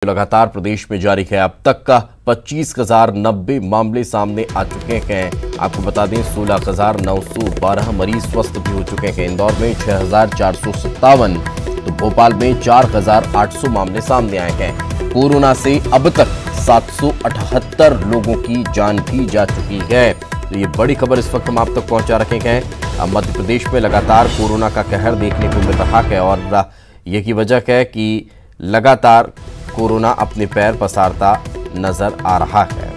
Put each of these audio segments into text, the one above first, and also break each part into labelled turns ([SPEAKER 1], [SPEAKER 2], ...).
[SPEAKER 1] लगातार प्रदेश में जारी है। अब तक का 25,090 मामले सामने आ चुके हैं। आपको बता दें 16,912 मरीज स्वस्थ भी हो चुके हैं। इंदौर में 6,457 तो भोपाल में 4,800 मामले सामने आए हैं। कोरोना से अब तक 778 लोगों की जान भी जा चुकी है। तो ये बड़ी खबर इस वक्त हम आप तक पहुंचा रखे हैं। अब मध्य प्रदेश में लगातार कोरोना का कहर देखने को मिल रहा है और यही वजह है कि लगातार कोरोना अपने पैर पसारता नजर आ रहा है।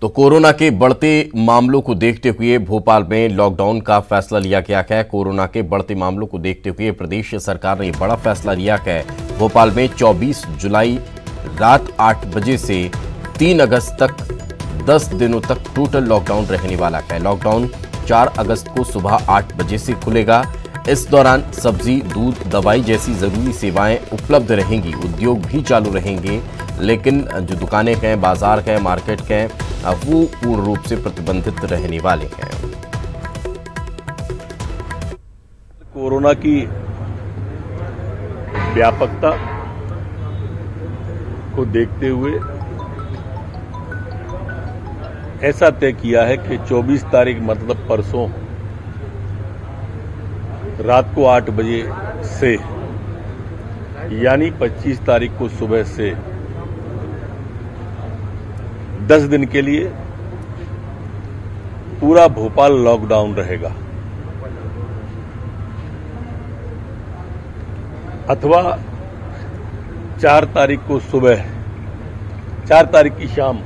[SPEAKER 1] तो कोरोना के बढ़ते मामलों को देखते हुए भोपाल में लॉकडाउन का फैसला लिया गया है। कोरोना के बढ़ते मामलों को देखते हुए प्रदेश सरकार ने बड़ा फैसला लिया है। भोपाल में 24 जुलाई रात 8 बजे से 3 अगस्त तक 10 दिनों तक टोटल लॉकडाउन रहने वाला है। लॉकडाउन 4 अगस्त को सुबह 8 बजे से खुलेगा। इस दौरान सब्जी, दूध, दवाई जैसी जरूरी सेवाएं उपलब्ध रहेंगी। उद्योग भी चालू रहेंगे, लेकिन जो दुकानें हैं, बाजार हैं, मार्केट हैं, वो पूर्ण रूप से प्रतिबंधित रहने वाले हैं।
[SPEAKER 2] कोरोना की व्यापकता को देखते हुए ऐसा तय किया है कि 24 तारीख मतलब परसों रात को 8 बजे से यानी 25 तारीख को सुबह से 10 दिन के लिए पूरा भोपाल लॉकडाउन रहेगा, अथवा 4 तारीख को सुबह, 4 तारीख की शाम,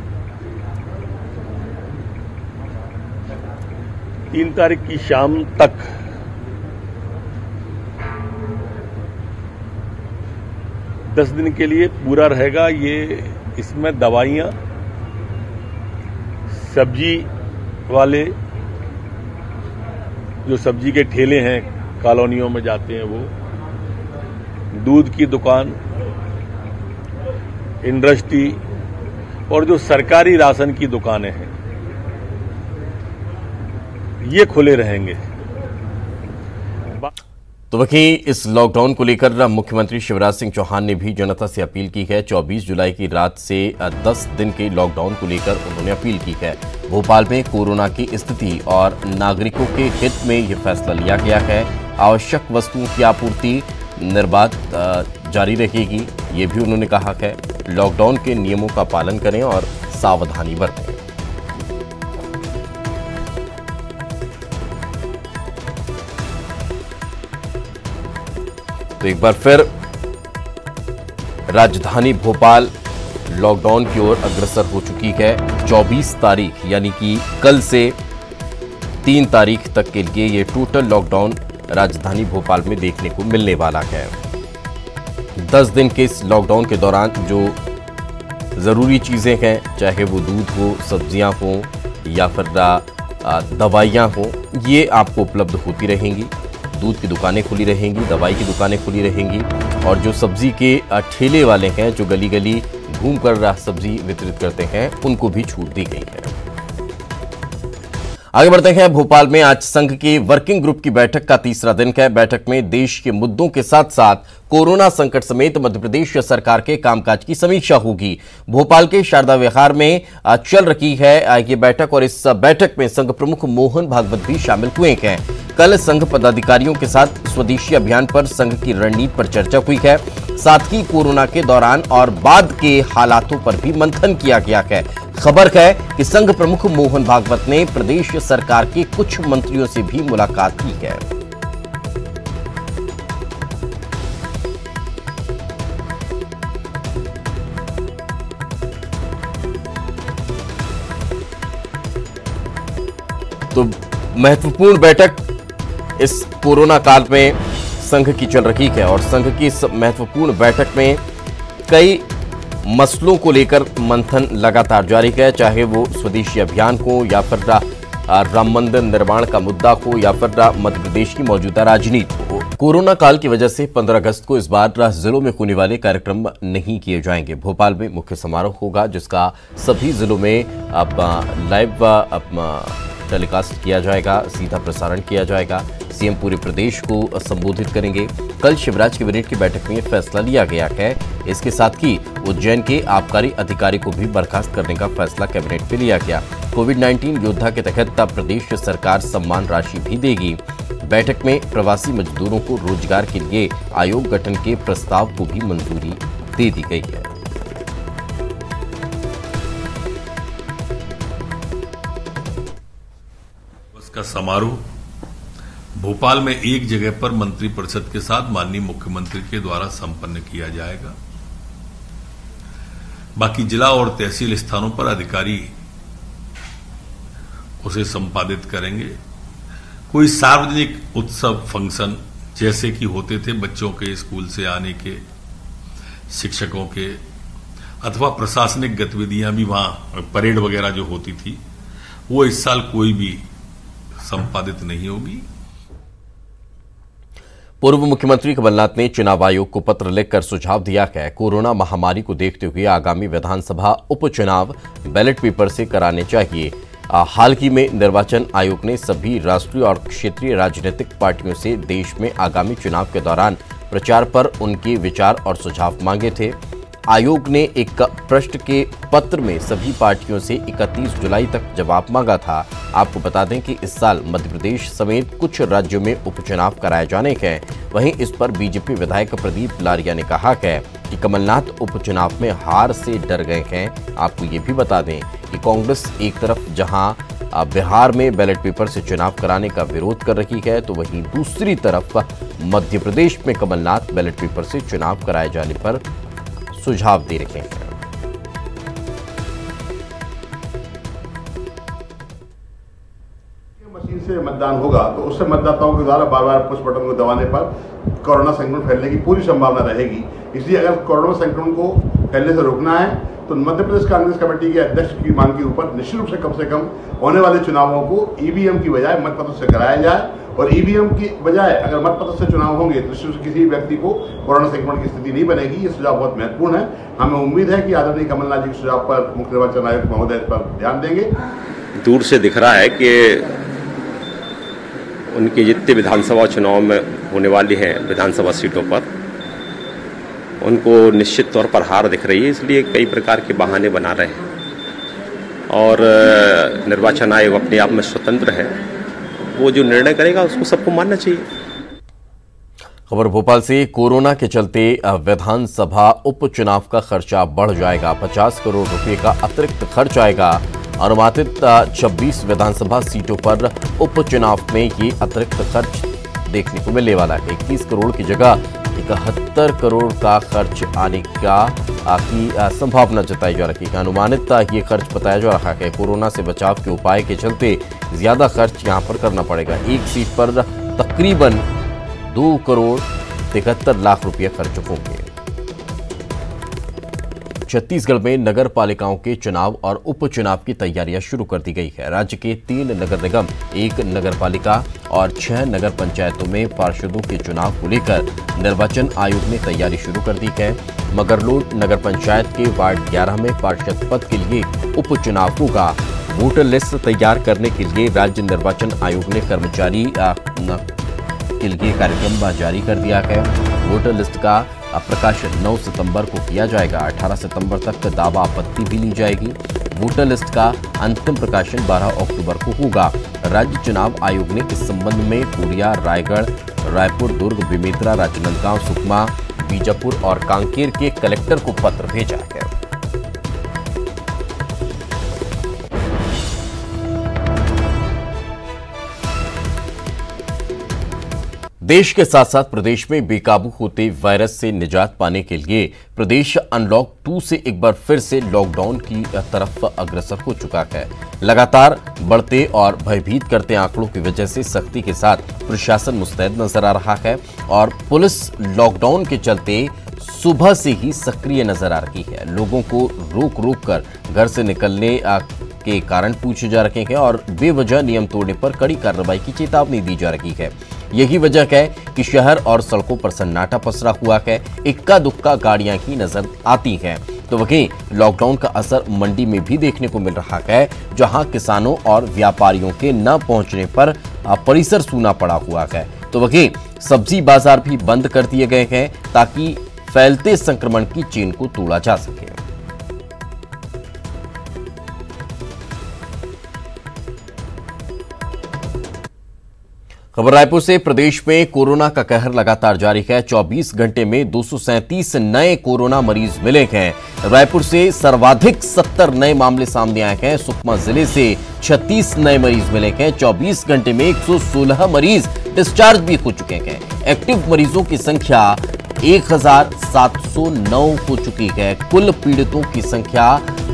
[SPEAKER 2] 3 तारीख की शाम तक दस दिन के लिए पूरा रहेगा। ये इसमें दवाइयां, सब्जी वाले जो सब्जी के ठेले हैं, कॉलोनियों में जाते हैं वो, दूध की दुकान, इंडस्ट्री और जो सरकारी राशन की दुकानें हैं, ये खुले रहेंगे।
[SPEAKER 1] तो वहीं इस लॉकडाउन को लेकर मुख्यमंत्री शिवराज सिंह चौहान ने भी जनता से अपील की है। 24 जुलाई की रात से 10 दिन के लॉकडाउन को लेकर उन्होंने अपील की है। भोपाल में कोरोना की स्थिति और नागरिकों के हित में यह फैसला लिया गया है। आवश्यक वस्तुओं की आपूर्ति निर्बाध जारी रहेगी, ये भी उन्होंने कहा है। लॉकडाउन के नियमों का पालन करें और सावधानी बरतें। तो एक बार फिर राजधानी भोपाल लॉकडाउन की ओर अग्रसर हो चुकी है। 24 तारीख यानी कि कल से 3 तारीख तक के लिए ये टोटल लॉकडाउन राजधानी भोपाल में देखने को मिलने वाला है। 10 दिन के इस लॉकडाउन के दौरान जो जरूरी चीजें हैं, चाहे वो दूध हो, सब्जियां हो या फिर दवाइयां हो, ये आपको उपलब्ध होती रहेंगी। दूध की दुकानें खुली रहेंगी, दवाई की दुकानें खुली रहेंगी और जो सब्जी के ठेले वाले हैं, जो गली गली घूमकर सब्जी वितरित करते हैं, उनको भी छूट दी गई है। आगे बढ़ते हैं। भोपाल में आज संघ की वर्किंग ग्रुप की बैठक का तीसरा दिन है। बैठक में देश के मुद्दों के साथ साथ कोरोना संकट समेत मध्य प्रदेश सरकार के कामकाज की समीक्षा होगी। भोपाल के शारदा विहार में चल रही है ये बैठक और इस बैठक में संघ प्रमुख मोहन भागवत भी शामिल हुए हैं। कल संघ पदाधिकारियों के साथ स्वदेशी अभियान पर संघ की रणनीति पर चर्चा हुई है। साथ ही कोरोना के दौरान और बाद के हालातों पर भी मंथन किया गया है। खबर है कि संघ प्रमुख मोहन भागवत ने प्रदेश सरकार के कुछ मंत्रियों से भी मुलाकात की है। तो महत्वपूर्ण बैठक इस कोरोना काल में संघ की चल रही है और संघ की इस महत्वपूर्ण बैठक में कई मसलों को लेकर मंथन लगातार जारी है, चाहे वो स्वदेशी अभियान हो या फिर राम मंदिर निर्माण का मुद्दा हो या फिर मध्य प्रदेश की मौजूदा राजनीति हो। कोरोना काल की वजह से 15 अगस्त को इस बार जिलों में होने वाले कार्यक्रम नहीं किए जाएंगे। भोपाल में मुख्य समारोह होगा जिसका सभी जिलों में अब लाइव टेलीकास्ट किया जाएगा, सीधा प्रसारण किया जाएगा। सीएम पूरे प्रदेश को संबोधित करेंगे। कल शिवराज कैबिनेट की बैठक में यह फैसला लिया गया है। इसके साथ ही उज्जैन के आबकारी अधिकारी को भी बर्खास्त करने का फैसला कैबिनेट में लिया गया। कोविड-19 योद्धा के तहत प्रदेश सरकार सम्मान राशि भी देगी। बैठक में प्रवासी मजदूरों को रोजगार के लिए आयोग गठन के प्रस्ताव को भी मंजूरी दे दी गई है।
[SPEAKER 2] उसका समारोह भोपाल में एक जगह पर मंत्रिपरिषद के साथ माननीय मुख्यमंत्री के द्वारा संपन्न किया जाएगा। बाकी जिला और तहसील स्थानों पर अधिकारी उसे संपादित करेंगे। कोई सार्वजनिक उत्सव फंक्शन जैसे कि होते थे बच्चों के स्कूल से आने के, शिक्षकों के, अथवा प्रशासनिक गतिविधियां भी वहां परेड वगैरह जो होती थी, वो इस साल कोई भी संपादित नहीं होगी।
[SPEAKER 1] पूर्व मुख्यमंत्री कमलनाथ ने चुनाव आयोग को पत्र लिखकर सुझाव दिया है कोरोना महामारी को देखते हुए आगामी विधानसभा उपचुनाव बैलेट पेपर से कराने चाहिए। हाल ही में निर्वाचन आयोग ने सभी राष्ट्रीय और क्षेत्रीय राजनीतिक पार्टियों से देश में आगामी चुनाव के दौरान प्रचार पर उनके विचार और सुझाव मांगे थे। आयोग ने एक प्रश्न के पत्र में सभी पार्टियों से 31 जुलाई तक जवाब मांगा था। आपको बता दें कि इस साल मध्य प्रदेश समेत कुछ राज्यों में उपचुनाव कराए जाने हैं। वहीं इस पर बीजेपी विधायक प्रदीप लारिया ने कहा है कि कमलनाथ उपचुनाव में हार से डर गए हैं। आपको ये भी बता दें कि कांग्रेस एक तरफ जहां बिहार में बैलेट पेपर से चुनाव कराने का विरोध कर रही है, तो वहीं दूसरी तरफ मध्य प्रदेश में कमलनाथ बैलेट पेपर से चुनाव कराए जाने पर सुझाव दे रहे हैं।
[SPEAKER 3] मशीन से मतदान होगा तो उससे मतदाताओं के द्वारा बार बार पुश बटन को दबाने पर कोरोना संक्रमण फैलने की पूरी संभावना रहेगी। इसलिए अगर कोरोना संक्रमण को फैलने से रोकना है तो मध्य प्रदेश कांग्रेस कमेटी के अध्यक्ष की मांग के ऊपर निश्चित रूप से कम होने वाले चुनावों को ईवीएम की बजाय मतपत्र से कराया जाए, और ईवीएम की बजाय अगर मतपत्र से चुनाव होंगे तो निश्चित किसी व्यक्ति को कोरोना संक्रमण की स्थिति नहीं बनेगी। ये सुझाव बहुत महत्वपूर्ण है। हमें उम्मीद है कि आदरणीय कमलनाथ जी के सुझाव पर मुख्य निर्वाचन आयुक्त महोदय इस पर ध्यान देंगे।
[SPEAKER 4] दूर से दिख रहा है कि उनके जितने विधानसभा चुनाव में होने वाली हैं विधानसभा सीटों पर उनको निश्चित तौर पर हार दिख रही है, इसलिए कई प्रकार के बहाने बना रहे हैं। और निर्वाचन आयोग अपने आप में स्वतंत्र है, वो जो निर्णय करेगा उसको सबको मानना चाहिए।
[SPEAKER 1] खबर भोपाल से। कोरोना के चलते विधानसभा उपचुनाव का खर्चा बढ़ जाएगा। 50 करोड़ रुपए का अतिरिक्त खर्च आएगा। अनुमानित 26 विधानसभा सीटों पर उपचुनाव में ये अतिरिक्त खर्च देखने को मिलने वाला है। 21 करोड़ की जगह 71 करोड़ का खर्च आने की संभावना जताई जा रही है। अनुमानित ये खर्च बताया जा रहा है। कोरोना से बचाव के उपाय के चलते ज्यादा खर्च यहां पर करना पड़ेगा। एक सीट पर तकरीबन 2 करोड़ 73 लाख रुपये खर्च होंगे। छत्तीसगढ़ में नगर पालिकाओं के चुनाव और उपचुनाव की तैयारियां शुरू कर दी गई है। राज्य के 3 नगर निगम, 1 नगर पालिका और 6 नगर पंचायतों में पार्षदों के चुनाव को लेकर निर्वाचन आयोग ने तैयारी शुरू कर दी है। मगरलोड नगर पंचायत के वार्ड 11 में पार्षद पद के लिए उपचुनाव होगा। वोटर लिस्ट तैयार करने के लिए राज्य निर्वाचन आयोग ने कर्मचारी के लिए कार्यक्रम जारी कर दिया है। वोटर लिस्ट का प्रकाशन 9 सितंबर को किया जाएगा। 18 सितंबर तक दावा आपत्ति भी ली जाएगी। वोटर लिस्ट का अंतिम प्रकाशन 12 अक्टूबर को होगा। राज्य चुनाव आयोग ने इस संबंध में कोरिया, रायगढ़, रायपुर, दुर्ग, बेमेतरा, राजनांदगांव, सुकमा, बीजापुर और कांकेर के कलेक्टर को पत्र भेजा है। देश के साथ साथ प्रदेश में बेकाबू होते वायरस से निजात पाने के लिए प्रदेश अनलॉक 2 से एक बार फिर से लॉकडाउन की तरफ अग्रसर हो चुका है। लगातार बढ़ते और भयभीत करते आंकड़ों की वजह से सख्ती के साथ प्रशासन मुस्तैद नजर आ रहा है और पुलिस लॉकडाउन के चलते सुबह से ही सक्रिय नजर आ रही है। लोगों को रोक कर घर से निकलने के कारण पूछे जा रहे हैं और बेवजह नियम तोड़ने पर कड़ी कार्रवाई की चेतावनी दी जा रही है। यही वजह है कि शहर और सड़कों पर सन्नाटा पसरा हुआ है। इक्का दुक्का गाड़ियां ही नजर आती हैं। तो वहीं लॉकडाउन का असर मंडी में भी देखने को मिल रहा है, जहां किसानों और व्यापारियों के न पहुंचने पर परिसर सूना पड़ा हुआ है। तो वहीं सब्जी बाजार भी बंद कर दिए गए हैं ताकि फैलते संक्रमण की चेन को तोड़ा जा सके। खबर रायपुर से। प्रदेश में कोरोना का कहर लगातार जारी है। 24 घंटे में 237 नए कोरोना मरीज मिले हैं। रायपुर से सर्वाधिक 70 नए मामले सामने आए हैं। सुकमा जिले से 36 नए मरीज मिले हैं। 24 घंटे में 116 मरीज डिस्चार्ज भी हो चुके हैं। एक्टिव मरीजों की संख्या 1709 हो चुकी है। कुल पीड़ितों की संख्या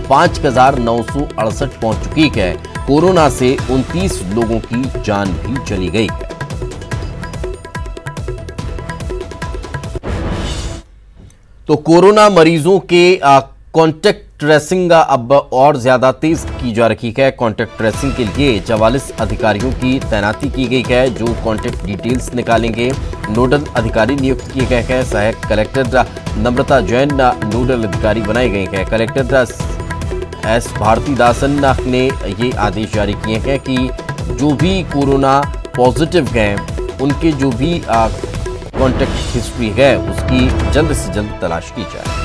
[SPEAKER 1] 5968 पहुंच चुकी है। कोरोना से 29 लोगों की जान भी चली गई है। तो कोरोना मरीजों के कॉन्टैक्ट ट्रेसिंग अब और ज्यादा तेज की जा रही है। कॉन्टैक्ट ट्रेसिंग के लिए 44 अधिकारियों की तैनाती की गई है, जो कॉन्टैक्ट डिटेल्स निकालेंगे। नोडल अधिकारी नियुक्त किए गए हैं। सहायक कलेक्टर नम्रता जैन नोडल अधिकारी बनाई गई है। कलेक्टर एस भारतीदासन ने ये आदेश जारी किए हैं कि जो भी कोरोना पॉजिटिव हैं, उनके जो भी कॉन्टैक्ट हिस्ट्री है, उसकी जल्द से जल्द तलाश की जाए।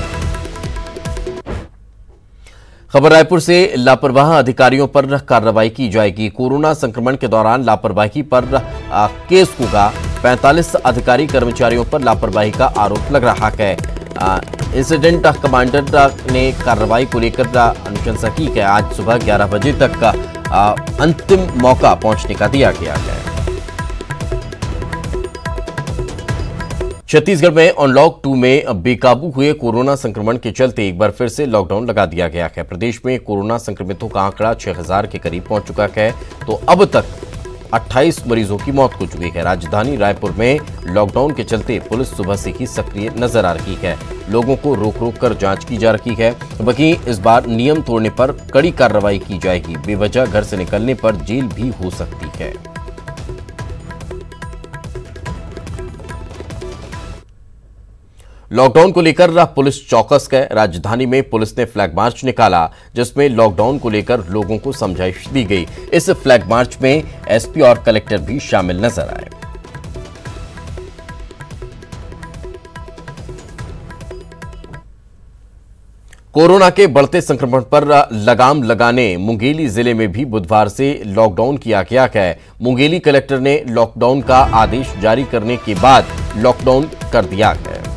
[SPEAKER 1] खबर रायपुर से। लापरवाह अधिकारियों पर कार्रवाई की जाएगी। कोरोना संक्रमण के दौरान लापरवाही पर केस होगा। 45 अधिकारी कर्मचारियों पर लापरवाही का आरोप लग रहा है। इंसिडेंट कमांडर ने कार्रवाई को लेकर अनुशंसा की है। आज सुबह 11 बजे तक का अंतिम मौका पहुंचने का दिया गया है। छत्तीसगढ़ में अनलॉक 2 में बेकाबू हुए कोरोना संक्रमण के चलते एक बार फिर से लॉकडाउन लगा दिया गया है। प्रदेश में कोरोना संक्रमितों का आंकड़ा 6000 के करीब पहुंच चुका है। तो अब तक 28 मरीजों की मौत हो चुकी है। राजधानी रायपुर में लॉकडाउन के चलते पुलिस सुबह से ही सक्रिय नजर आ रही है। लोगों को रोक रोक कर जांच की जा रही है। वहीं इस बार नियम तोड़ने पर कड़ी कार्रवाई की जाएगी। बेवजह घर से निकलने पर जेल भी हो सकती है। लॉकडाउन को लेकर पुलिस चौकस है। राजधानी में पुलिस ने फ्लैग मार्च निकाला, जिसमें लॉकडाउन को लेकर लोगों को समझाइश दी गई। इस फ्लैग मार्च में एसपी और कलेक्टर भी शामिल नजर आए। कोरोना के बढ़ते संक्रमण पर लगाम लगाने मुंगेली जिले में भी बुधवार से लॉकडाउन किया गया है। मुंगेली कलेक्टर ने लॉकडाउन का आदेश जारी करने के बाद लॉकडाउन कर दिया है।